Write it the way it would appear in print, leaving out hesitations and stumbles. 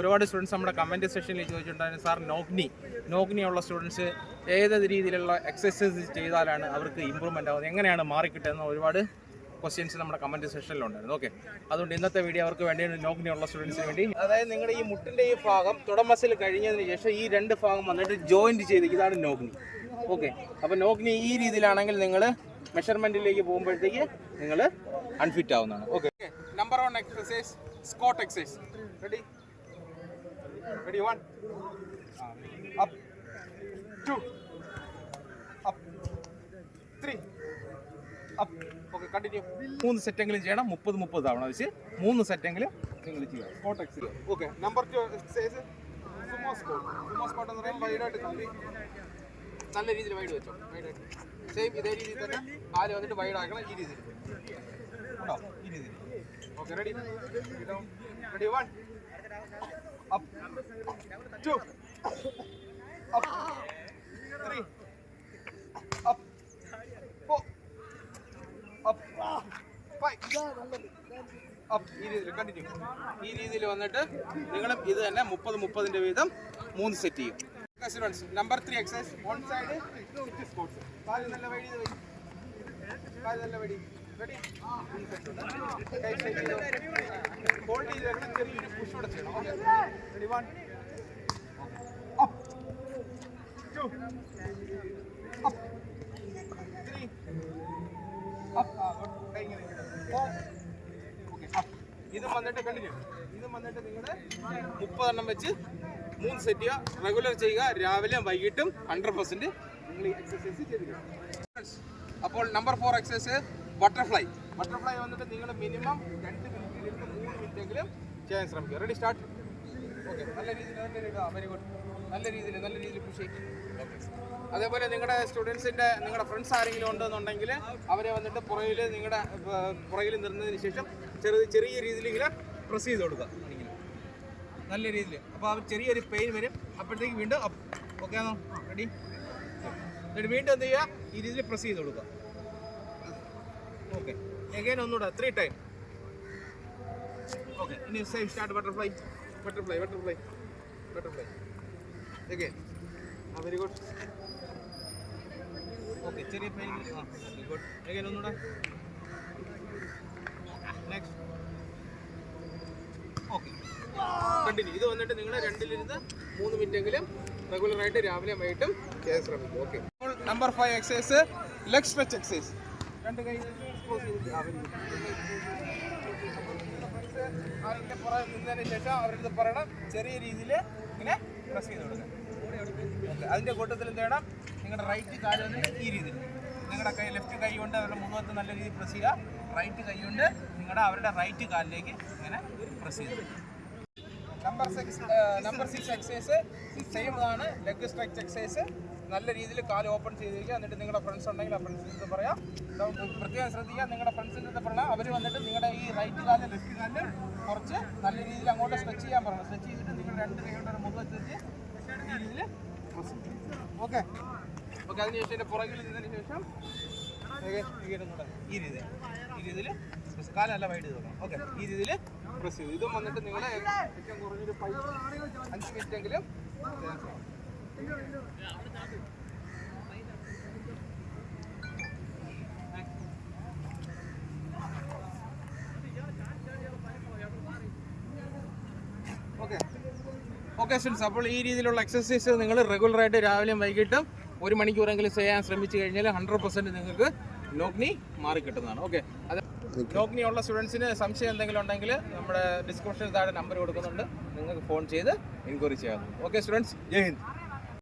ഒരുപാട് സ്റ്റുഡൻസ് നമ്മുടെ കമൻറ്റ് സെക്ഷനിൽ ചോദിച്ചിട്ടുണ്ടായിരുന്നു, സാർ നോഗ്നി ഉള്ള സ്റ്റുഡൻസ് ഏത് രീതിയിലുള്ള എക്സസൈസ് ചെയ്താലാണ് അവർക്ക് ഇമ്പ്രൂവ്മെൻ്റ് ആവുന്നത്, എങ്ങനെയാണ് മാറിക്കിട്ടുന്ന ഒരുപാട് ക്വസ്റ്റ്യൻസ് നമ്മുടെ കമൻറ്റ് സെക്ഷനിലുണ്ടായിരുന്നു. ഓക്കെ, അതുകൊണ്ട് ഇന്നത്തെ വീഡിയോ അവർക്ക് വേണ്ടി നോഗ്നി ഉള്ള സ്റ്റുഡൻസിന് വേണ്ടി, അതായത് നിങ്ങളുടെ ഈ മുട്ടിൻ്റെ ഈ ഭാഗം തുടമസിൽ കഴിഞ്ഞതിന് ശേഷം ഈ രണ്ട് ഭാഗം വന്നിട്ട് ജോയിൻറ്റ് ചെയ്ത് ഇതാണ് നോഗ്നി. ഓക്കെ, അപ്പോൾ നോഗ്നി ഈ രീതിയിലാണെങ്കിൽ നിങ്ങൾ മെഷർമെൻറ്റിലേക്ക് പോകുമ്പോഴത്തേക്ക് നിങ്ങൾ അൺഫിറ്റ് ആവുന്നതാണ്. Okay, number 1 exercise squat exercise. Ready 1 up 2 up 3 up. Okay, continue. 3 സെറ്റെങ്കിലും ചെയ്യണം. 30 തവണ വെച്ച് 3 സെറ്റെങ്കിലും നിങ്ങൾ ചെയ്യുക. Squat exercise. Okay, number 2 exercise sumo squat. Sumo squat എന്ന് പറയുമ്പോൾ വൈഡായിട്ട് നല്ല രീതിയിൽ വൈഡ് വെച്ചോ. വൈഡായിട്ട് സെയിം ഇതേ രീതിയിൽ തന്നെ കാല് വന്നിട്ട് വൈഡ് ആക്കണം. ഈ രീതിയിൽ കേട്ടോ, ഈ രീതിയിൽ. Okay, ready 1 up 2 up 3 up 4 up 5 up. ഈ രീതിയിൽ കണ്ടിന്യൂ. ഈ രീതിയിൽ വന്നിട്ട് നിങ്ങളും ഇത് തന്നെ 30 വീതം 3 സെറ്റ് ചെയ്യും. Number 3 exercise one side sit squats. കാല് നല്ല വഴി, കാല് നല്ല വഴി. റെഡി, ഹോൾഡ് ചെയ്ത് വെക്കണം. ചെറിയൊരു പുഷ് കൂടെ ചെയ്യണം. Okay, ready 1 up 2 up 3 up. കൈ ഇങ്ങനെ 4. Okay, up. ഇതും വന്നിട്ട് കണ്ടിന്യൂ. ഇതും വന്നിട്ട് നിങ്ങൾ 30 എണ്ണം വെച്ച് 3 സെറ്റ് ചെയ്യുക. റെഗുലർ ചെയ്യുക. രാവിലെ വൈകിട്ടും 100% നിങ്ങൾ ഈ എക്സസൈസ് ചെയ്തിരിക്കണം. അപ്പോൾ നമ്പർ 4 എക്സസൈസ് ബട്ടർഫ്ലൈ. ബട്ടർഫ്ലൈ വന്നിട്ട് നിങ്ങൾ മിനിമം 2 മിനിറ്റിൽ നിന്ന് 3 മിനിറ്റെങ്കിലും ചെയ്യാൻ ശ്രമിക്കുക. Ready, start. ഓക്കെ, നല്ല രീതിയിൽ വെരി ഗുഡ്. നല്ല രീതിയിൽ പുഷ് ചെയ്യും. ഓക്കെ, അതേപോലെ നിങ്ങളുടെ സ്റ്റുഡൻസിൻ്റെ നിങ്ങളുടെ ഫ്രണ്ട്സ് ആരെങ്കിലും ഉണ്ടെന്നുണ്ടെങ്കിൽ അവരെ വന്നിട്ട് പുറകിൽ നിന്നതിന് ശേഷം ചെറിയ രീതിയിൽ ഇങ്ങനെ പ്രസ് ചെയ്ത് കൊടുക്കുക. നല്ല രീതിയിൽ. അപ്പോൾ അവർ ചെറിയൊരു പെയിൻ വരും. അപ്പോഴത്തേക്ക് വീണ്ടും അപ്പ്. ഓക്കെ ആണോ? റെഡി, എന്നിട്ട് വീണ്ടും എന്ത് ചെയ്യുക, ഈ രീതിയിൽ പ്രസ് ചെയ്ത് കൊടുക്കുക. ഓക്കെ, എഗൈൻ ഒന്നുകൂടെ 3 ടൈം. ഓക്കെ, ഇനി same start. Butterfly again. Very good. Okay, ചെറിയ പെയിൻ. Very good. എഗൈൻ ഒന്നുകൂടെ. നെക്സ്റ്റ്. Okay, continue. ഇത് വന്നിട്ട് നിങ്ങൾ 2 നിന്ന് 3 മിനിറ്റെങ്കിലും റെഗുലറായിട്ട് രാവിലെ വൈകിട്ടും ചെയ്യാൻ ശ്രമിക്കും. Okay, number 5 exercise leg stretch exercise. 2 കൈ ക്ലോസ് ചെയ്തിട്ട് അതിൻ്റെ പുറകെ നിന്നതിന് ശേഷം അവരുടെ പറയണം ചെറിയ രീതിയിൽ ഇങ്ങനെ പ്രസ് ചെയ്ത് കൊടുക്കുക. ഓക്കെ, അതിൻ്റെ കൂട്ടത്തിൽ എന്ത് ചെയ്യണം, നിങ്ങളുടെ റൈറ്റ് കാല് വന്നിട്ട് ഈ രീതിയിൽ നിങ്ങളുടെ ലെഫ്റ്റ് കൈ കൊണ്ട് അവരുടെ മുഖത്ത് നല്ല രീതിയിൽ പ്രസ് ചെയ്യുക. റൈറ്റ് കൈ കൊണ്ട് അവരുടെ റൈറ്റ് കാലിലേക്ക് ഇങ്ങനെ പ്രസ് ചെയ്ത്. നമ്പർ 6 എക്സസൈസ് സെയിം ആണ്, ലെഗ് സ്ട്രെച്ച് എക്സസൈസ്. നല്ല രീതിയിൽ കാല് ഓപ്പൺ ചെയ്തിരിക്കുക. എന്നിട്ട് നിങ്ങളുടെ ഫ്രണ്ട്സ് ഉണ്ടെങ്കിൽ ആ ഫ്രണ്ട്സിൻ്റെ പറയാം. പ്രത്യേകം ശ്രദ്ധിക്കുക, നിങ്ങളുടെ ഫ്രണ്ട്സിൻ്റെ പറഞ്ഞാൽ അവർ വന്നിട്ട് നിങ്ങളുടെ ഈ റൈറ്റ് കാല് ലെഫ്റ്റ് കാലിൽ കുറച്ച് നല്ല രീതിയിൽ അങ്ങോട്ട് സ്ട്രെച്ച് ചെയ്യാൻ പറയണം. സ്ട്രെച്ച് ചെയ്തിട്ട് നിങ്ങൾ 2 കൈയുടെ മുഖത്ത് വെച്ച് ഈ രീതിയിൽ പ്രസ് ചെയ്യും. ഓക്കെ, അതിനുശേഷം എൻ്റെ പുറകിൽ നിന്നതിന് ശേഷം ഈ രീതിയിൽ കാലല്ല വൈഡ് ചെയ്ത് നോക്കണം. ഓക്കെ, ഈ രീതിയിൽ പ്രസ് ചെയ്തു. ഇതും വന്നിട്ട് നിങ്ങൾ ഏറ്റവും കുറഞ്ഞൊരു 5 മിനിറ്റെങ്കിലും. ഓക്കെ സ്റ്റുഡൻസ്, അപ്പോൾ ഈ രീതിയിലുള്ള എക്സസൈസ് നിങ്ങൾ റെഗുലറായിട്ട് രാവിലെയും വൈകിട്ടും 1 മണിക്കൂറെങ്കിലും ചെയ്യാൻ ശ്രമിച്ചു കഴിഞ്ഞാൽ 100% നിങ്ങൾക്ക് നോഗ്നി മാറിക്കിട്ടുന്നതാണ്. ഓക്കെ, അത് നോഗ്നി ഉള്ള സ്റ്റുഡൻസിന് സംശയം എന്തെങ്കിലും ഉണ്ടെങ്കിൽ നമ്മുടെ ഡിസ്ക്രിപ്ഷനിൽ താഴെ നമ്പർ കൊടുക്കുന്നുണ്ട്, നിങ്ങൾക്ക് ഫോൺ ചെയ്ത് എൻക്വയറി ചെയ്യാവുന്നതാണ്. ഓക്കെ സ്റ്റുഡൻസ്, ജയ് ഹിന്ദ്.